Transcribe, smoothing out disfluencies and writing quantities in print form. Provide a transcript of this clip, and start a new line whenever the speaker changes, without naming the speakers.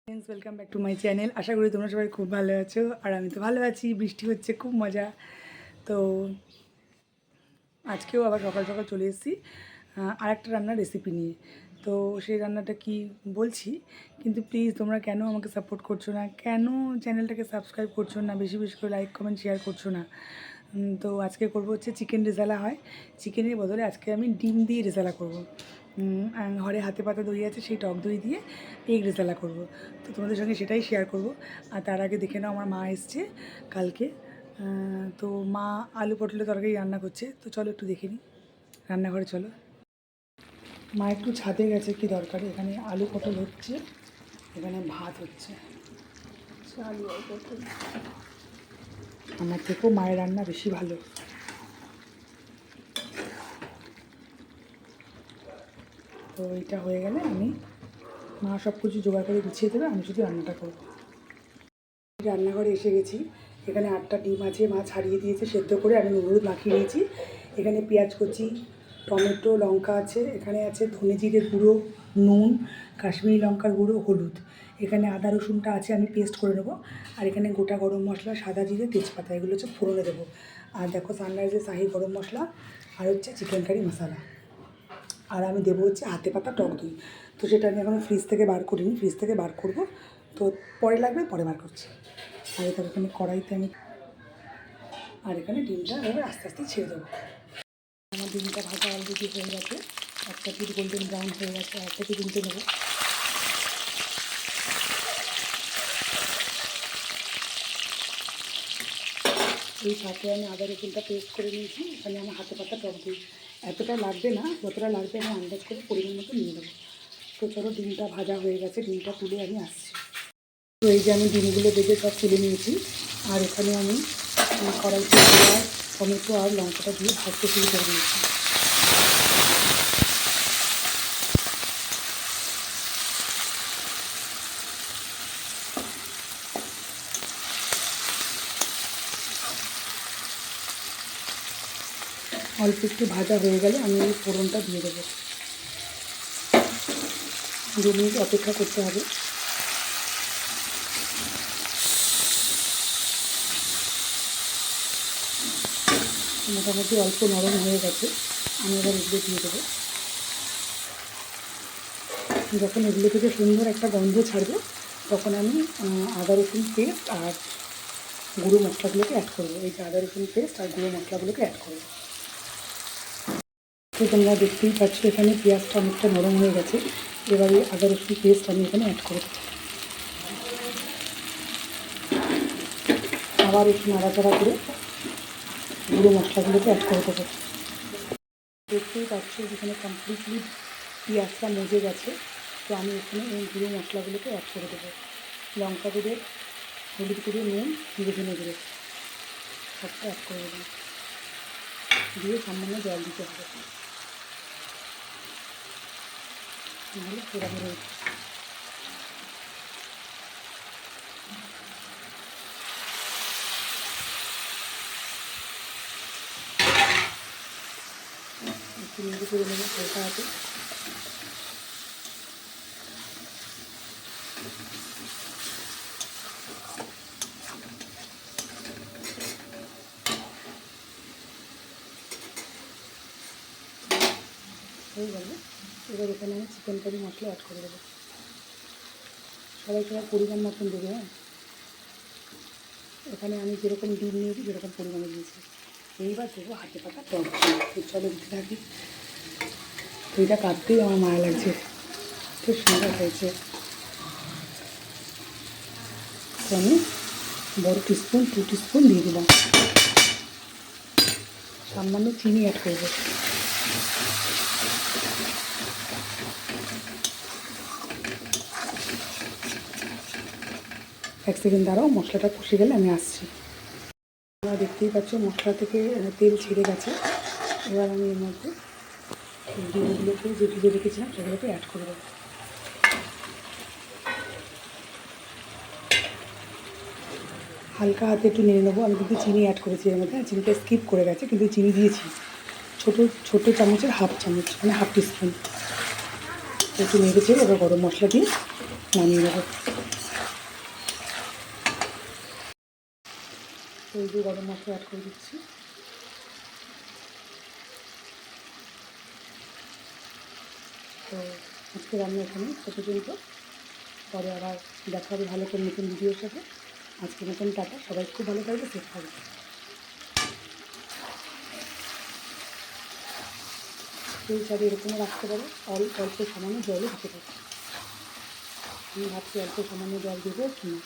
Friends, welcome back to my channel. আশা করি তোমরা সবাই খুব ভালো আছো, আর আমি তো ভালো আছি। বৃষ্টি হচ্ছে, খুব মজা। তো আজকেও আবার সকাল সকাল চলে এসেছি আর একটা রান্নার রেসিপি নিয়ে। তো সেই রান্নাটা কি বলছি, কিন্তু প্লিজ তোমরা কেন আমাকে সাপোর্ট করছো না, কেন চ্যানেলটাকে সাবস্ক্রাইব করছো না, বেশি বেশি করে লাইক কমেন্ট শেয়ার করছো না। তো আজকে করবো হচ্ছে চিকেন রেজালা। হয় চিকেনের বদলে আজকে আমি ডিম দিয়ে রেজালা করবো। ঘরে হাতে পাতা দই আছে, সেই টক দই দিয়ে এগ রেজালা করবো। তো তোমাদের সঙ্গে সেটাই শেয়ার করব। আর তার আগে দেখে নাও, আমার মা এসছে কালকে। তো মা আলু পটলের তরকারি রান্না করছে। তো চলো একটু দেখে নিই, রান্নাঘরে চলো। মা একটু ছাদে গেছে, কি দরকার। এখানে আলু পটল হচ্ছে, এখানে ভাত হচ্ছে। আলু আর পটল আমার থেকেও মায়ের রান্না বেশি ভালো। তো এটা হয়ে গেলে আমি, মা সব কিছু জোগাড় করে গুছিয়ে দেবে, আমি শুধু রান্নাটা করবো। রান্নাঘরে এসে গেছি। এখানে 8টা ডিম আছে, মা ছাড়িয়ে দিয়েছে সেদ্ধ করে। আমি হলুদ মাখিয়ে নিয়েছি। এখানে পেঁয়াজ কুচি, টমেটো, লঙ্কা আছে। এখানে আছে ধনে জিরে গুঁড়ো, নুন, কাশ্মীরি লঙ্কার গুঁড়ো, হলুদ। এখানে আদা রসুনটা আছে, আমি পেস্ট করে নেবো। আর এখানে গোটা গরম মশলা, সাদা জিরে, তেজপাতা, এগুলো হচ্ছে ফোড়নে দেবো। আর দেখো, সানরাইজের শাহি গরম মশলা, আর হচ্ছে চিকেন কারি মশলা। আর আমি দেবো হচ্ছে হাতে পাতা টক দই। তো সেটা আমি এখনও ফ্রিজ থেকে বার করিনি, ফ্রিজ থেকে বার করবো। তো পরে লাগবে, পরে বার করছি। আর এখানে কড়াইতে আমি, আর এখানে ডিমটা এবার আস্তে আস্তে ছেড়ে দেবো। আমার ডিমটা ভাজা অলরেডি হয়ে গেছে, একটা পিঠ গোল্ডেন ব্রাউন হয়ে গেছে। আর থেকে ডিমটা নেবো। এই সাথে আমি আদা রসুনটা পেস্ট করে নিয়েছি। এখানে আমার হাতে পাতা টক দই, এতটা লাগবে না, যতটা লাগবে আমি আন্দাজ করে পরিমাণ মতো নিয়ে নেবো। তো চলো, ডিমটা ভাজা হয়ে গেছে, ডিমটা তুলে আমি আসছি। তো এই যে আমি ডিমগুলো ভেজে সব তুলে নিয়েছি। আর এখানে আমি কড়াইতে পেঁয়াজ, টমেটো আর লঙ্কাটা দিয়ে ভাজতে শুরু করে দিয়েছি। অল্প একটু ভাজা হয়ে গেলে আমি এই ফোড়নটা দিয়ে দেবো। 2 মিনিট অপেক্ষা করতে হবে। মোটামুটি অল্প নরম হয়ে গেছে, আমি এবার এগুলো দিয়ে দেবো। যখন এগুলো থেকে সুন্দর একটা গন্ধ ছাড়বে, তখন আমি আদা রসুন পেস্ট আর গুঁড়ো মশলাগুলোকে অ্যাড করবো। এই যে আদা রসুন পেস্ট আর গুঁড়ো মশলাগুলোকে অ্যাড করবো। তো তোমরা দেখতেই পাচ্ছ, এখানে পেঁয়াজটা অনেকটা নরম হয়ে গেছে। এবারে আদা রসুন পেস্ট আমি এখানে অ্যাড করে দেবো। আবার একটু নাড়াচাড়া করে গুঁড়ো মশলাগুলোকে অ্যাড করে দেবো। দেখতেই পাচ্ছ যেখানে কমপ্লিটলি পেঁয়াজটা মজে গেছে। তো আমি এখানে এই গুঁড়ো মশলাগুলোকে অ্যাড করে দেবো। লঙ্কা গুঁড়ো, হলুদ গুঁড়ো, নুন, জিরে ধনে গুঁড়ো সবটা অ্যাড করে দেবো। দিয়ে সামান্য জল দিতে হবে, নাহলে পোড়া ধরে উঠবে। একটু নেড়ে করে নেবো হালকা হাতে। হয়ে গেলে এবার এখানে আমি চিকেন কারি মশলা অ্যাড করে দেবো। সবাই পরিমাণ মতন দেবে। হ্যাঁ, এখানে আমি যেরকম ডিম নিয়েছি যেরকম পরিমাণে দিয়েছি। এইবার দেবো হাতে পাতা টক দই। চলো দিতে থাকি। তো এটা কাটতেই আমার মায়া লাগছে, খুব সুন্দর হয়েছে। তো আমি বড় টিস্পুন 2 টিস্পুন দিয়ে দিলাম। সামান্য চিনি অ্যাড করবো। এক সেকেন্ড দাঁড়াও, মশলাটা কষে গেলে আমি আসছি। তোমরা দেখতেই পাচ্ছ মশলা থেকে তেল ছেড়ে গেছে। এবার আমি এর মধ্যে ডিমগুলোকে যে ভিজে রেখেছিলাম সেগুলোকে অ্যাড করে দেবো। হালকা হাতে একটু নেড়ে নেবো। আমি কিন্তু চিনি অ্যাড করেছি এর মধ্যে, চিনিটা স্কিপ করে গেছে, কিন্তু চিনি দিয়েছি ছোটো চামচের হাফ চামচ, মানে হাফ টিস্পুন। একটু নেড়ে চেড়ে এবার গরম মশলা দিয়ে নামিয়ে নেবো। যে গরম মশলা অ্যাড করে দিচ্ছি। তো আজকে রান্না এখানে পর্যন্ত, পরে আবার দেখা হবে ভালো করে নতুন ভিডিওর সাথে। আজকে নতুন টাটা, সবাই খুব ভালো থাকবে, সেফ থাকবে। এই চাবি এরকমও রাখতে পারো, অল্প সামান্য জলও দিতে পারো। আমি ভাবছি অল্প সামান্য জল দেবো কি না।